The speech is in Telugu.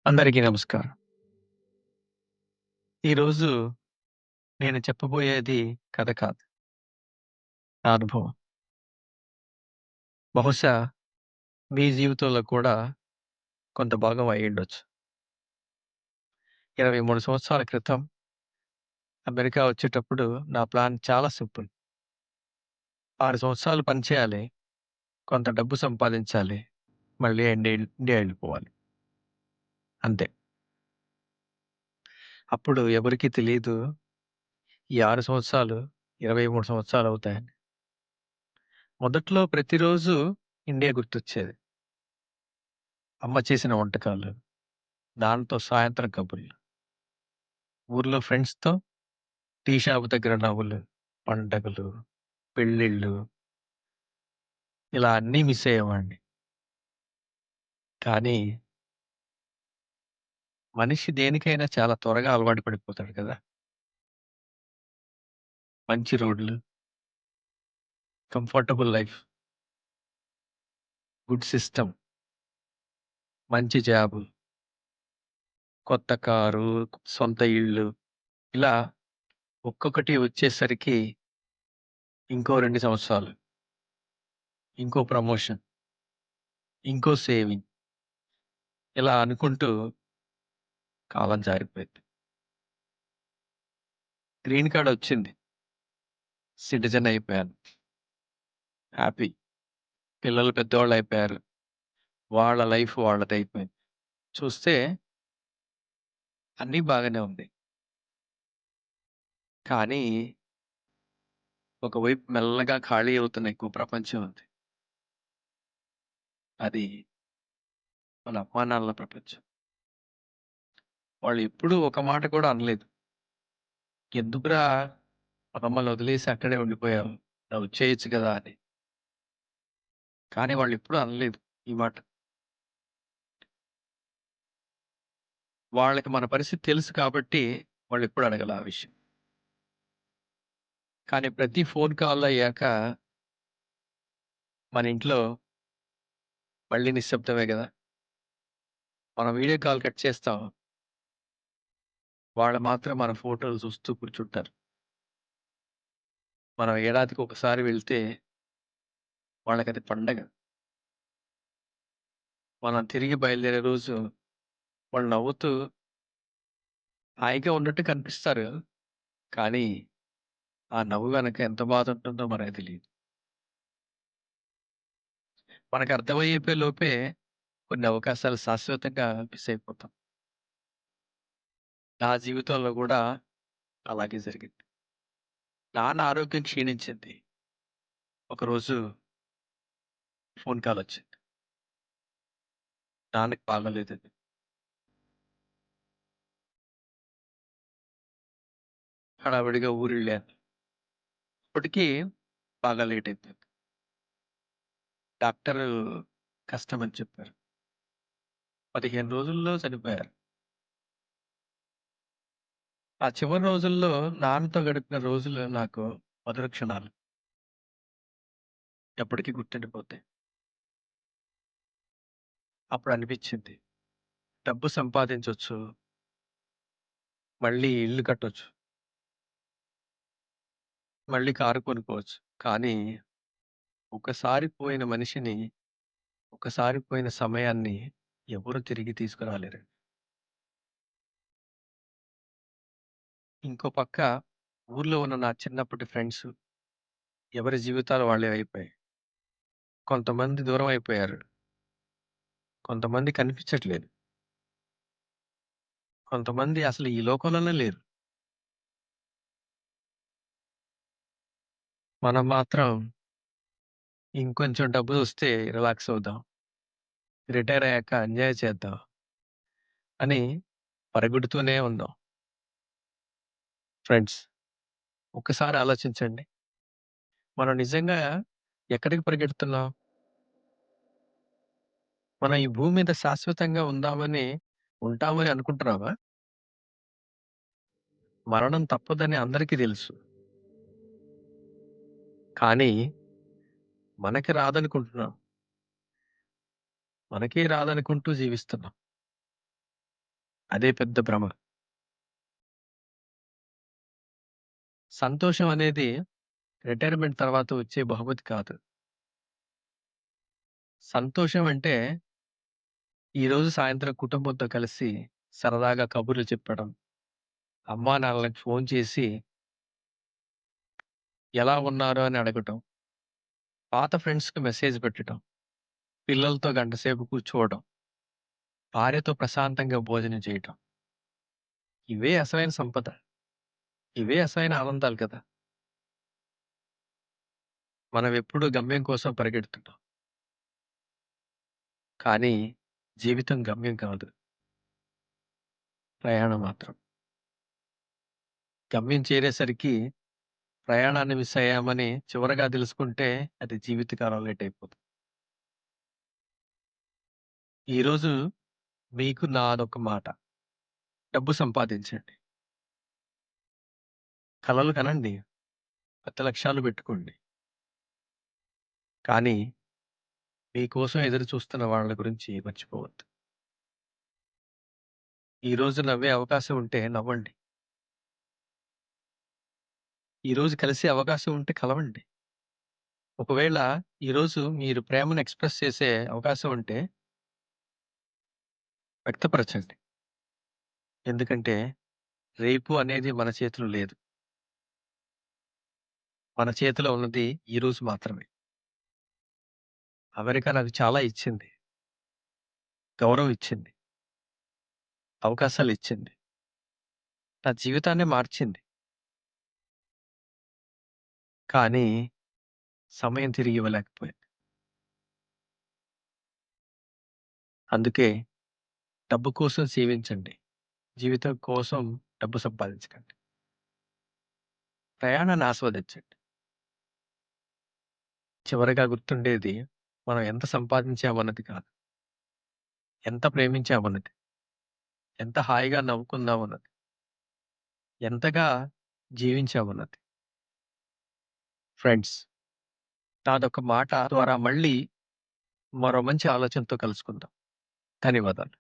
అందరికీ నమస్కారం. ఈరోజు నేను చెప్పబోయేది కథ కాదు. నా అనుభవం. బహుశా మీ జీవితంలో కూడా కొంత భాగం అయ్యుండొచ్చు. 23 సంవత్సరాల క్రితం అమెరికా వచ్చేటప్పుడు నా ప్లాన్ చాలా సింపుల్. 6 సంవత్సరాలు పని చేయాలి. కొంత డబ్బు సంపాదించాలి. మళ్ళీ ఇండియా ఎళ్ళిపోవాలి. అంతే. అప్పుడు ఎవరికీ తెలీదు ఈ 6 సంవత్సరాలు 23 సంవత్సరాలవుతాయని. మొదట్లో ప్రతిరోజు ఇండియా గుర్తొచ్చేది. అమ్మ చేసిన వంటకాలు, నాన్నతో సాయంత్రం కబుర్లు, ఊర్లో ఫ్రెండ్స్‌తో టీ షాప్ దగ్గర నవ్వులు, పండగలు, పెళ్ళిళ్ళు ఇలా అన్నీ మిస్ అయ్యేవాడిని. కానీ మనిషి దేనికైనా చాలా త్వరగా అలవాటు పడిపోతాడు కదా! మంచి రోడ్లు, కంఫర్టబుల్ లైఫ్, గుడ్ సిస్టమ్, మంచి జాబు, కొత్త కారు, సొంత ఇల్లు ఇలా ఒక్కొక్కటి వచ్చేసరికి ఇంకో 2 సంవత్సరాలు, ఇంకో ప్రమోషన్, ఇంకో సేవింగ్ ఇలా అనుకుంటూ కాలం జారిపోయింది. గ్రీన్ కార్డ్ వచ్చింది. సిటిజన్ అయిపోయాను. హ్యాపీ. పిల్లలు పెద్దవాళ్ళయిపోయారు. వాళ్ళ లైఫ్ వాళ్ళదయిపోయింది. చూస్తే అన్నీ బాగానే ఉంది. కానీ ఒకవైపు మెల్లగా ఖాళీ అవుతున్న ఇంకో ప్రపంచం ఉంది. అది మన అమ్మానాన్నల ప్రపంచం. వాళ్ళు ఎప్పుడూ ఒక మాట కూడా అనలేదు. "ఎందుకురా మమ్మల్ని వదిలేసి అక్కడే ఉండిపోయావు. వచ్చేయొచ్చు కదా!" అని. కానీ వాళ్ళెప్పుడూ అనలేదు ఈ మాట. వాళ్ళకి మన పరిస్థితి తెలుసు కాబట్టి వాళ్ళెప్పుడు అడగల ఆ విషయం. కానీ ప్రతి ఫోన్ కాల్ అయ్యాక మన ఇంట్లో మళ్ళీ నిశ్శబ్దమే గదా! మనం వీడియో కాల్ కట్ చేస్తాం. వాళ్ళు మాత్రం మన ఫోటోలు చూస్తూ కూర్చుంటారు. మనం ఏడాదికి ఒకసారి వెళ్తే వాళ్ళకది పండగ. మనం తిరిగి బయలుదేరే రోజు వాళ్ళు నవ్వుతూ హాయిగా ఉన్నట్టు కనిపిస్తారు. కానీ ఆ నవ్వు వెనక ఎంత బాధుంటుందో మనకు తెలీదు. మనకర్థమయ్యే లోపే కొన్ని అవకాశాలు శాశ్వతంగా మిస్ అయిపోతాం. నా జీవితంలో గూడా అలాగే జరిగింది. నాన్న ఆరోగ్యం క్షీణించింది. ఒకరోజు ఫోన్ కాలొచ్చింది. నాన్నకి బాగోలేదని. హడావిడిగా ఊరెళ్ళాను. అప్పటికి బాగా లేట్ అయిపోయింది. డాక్టరు కష్టమని చెప్పారు. 15 రోజుల్లో చనిపోయారు. ఆ చివరి రోజుల్లో నాన్నతో గడిపిన రోజులు నాకు మధుర క్షణాలు. ఎప్పటికీ గుర్తుండిపోతాయి. అప్పుడనిపిచ్చింది. డబ్బు సంపాదించొచ్చు. మళ్ళీ ఇల్లు కట్టొచ్చు. మళ్ళీ కారు కొనుక్కోవచ్చు. కానీ ఒకసారి పోయిన మనిషిని, ఒకసారి పోయిన సమయాన్ని ఎవరు తిరిగి తీసుకురాలేరు. ఇంకో పక్క ఊర్లో ఉన్న నా చిన్నప్పటి ఫ్రెండ్స్ ఎవరి జీవితాలు వాళ్ళవి అయిపోయాయి. కొంతమంది దూరం అయిపోయారు. కొంతమంది కనిపించట్లేదు. కొంతమంది అసలు ఈ లోకంలోనే లేరు. మనం మాత్రం ఇంకొంచెం డబ్బులొస్తే రిలాక్స్ అవుదాం. రిటైర్ అయ్యాక ఎంజాయ్ చేద్దాం అని పరిగెడుతూనే ఉన్నాం. ఫ్రెండ్స్ ఒక్కసారి ఆలోచించండి. మనం నిజంగా ఎక్కడికి పరిగెడుతున్నాం? మనం ఈ భూమి మీద శాశ్వతంగా ఉంటామని అనుకుంటున్నామా? మరణం తప్పదని అందరికీ తెలుసు. కానీ మనకి రాదనుకుంటున్నాం. మనకే రాదనుకుంటూ జీవిస్తున్నాం. అదే పెద్ద భ్రమ. సంతోషం అనేది రిటైర్మెంట్ తర్వాత వచ్చే బహుమతి కాదు. సంతోషం అంటే ఈరోజు సాయంత్రం కుటుంబంతో కలిసి సరదాగా కబుర్లు చెప్పడం, అమ్మానాన్నలకి ఫోను చేసి ఎలా ఉన్నారు అని అడగటం, పాత ఫ్రెండ్స్‌కి మెసేజ్ పెట్టటం, పిల్లలతో గంట సేపు కూర్చోవడం, భార్యతో ప్రశాంతంగా భోజనం చేయటం. ఇవే అసలైన సంపద. ఇవే అసలైన ఆనందాలు కదా! మనం ఎప్పుడూ గమ్యం కోసం పరిగెడుతుంటాం. కానీ జీవితం గమ్యం కాదు. ప్రయాణం మాత్రం. గమ్యం చేరేసరికి ప్రయాణాన్ని మిస్ అయ్యామని చివరగా తెలుసుకుంటే అది జీవితకాలం లేట్ అయిపోతుంది. ఈరోజు మీకు నాదొక మాట. డబ్బు సంపాదించండి. కలలు కనండి. పెద్ద లక్ష్యాలు పెట్టుకోండి. కానీ మీకోసం ఎదురు చూస్తున్న వాళ్ళ గురించి మర్చిపోవద్దు. ఈరోజు నవ్వే అవకాశం ఉంటే నవ్వండి. ఈరోజు కలిసే అవకాశం ఉంటే కలవండి. ఒకవేళ ఈరోజు మీరు ప్రేమను ఎక్స్‌ప్రెస్ చేసే అవకాశం ఉంటే వ్యక్తపరచండి. ఎందుకంటే రేపు అనేది మన చేతిలో లేదు. మన చేతిలో ఉన్నది ఈరోజు మాత్రమే. అమెరికా నాకు చాలా ఇచ్చింది. గౌరవం ఇచ్చింది. అవకాశాలిచ్చింది. నా జీవితాన్నే మార్చింది. కానీ సమయం తిరిగి ఇవ్వలేకపోయింది. అందుకే డబ్బు కోసం జీవించండి. జీవితం కోసం డబ్బు సంపాదించకండి. ప్రయాణాన్ని ఆస్వాదించండి. చివరగా గుర్తుండేది మనం ఎంత సంపాదించామన్నది కాదు. ఎంత ప్రేమించామన్నది. ఎంత హాయిగా నవ్వుకున్నామన్నది. ఎంతగా జీవించామన్నది. ఫ్రెండ్స్, నాదొక మాట ద్వారా మళ్ళీ మరో మంచి ఆలోచనతో కలుసుకుందాం. ధన్యవాదాలు.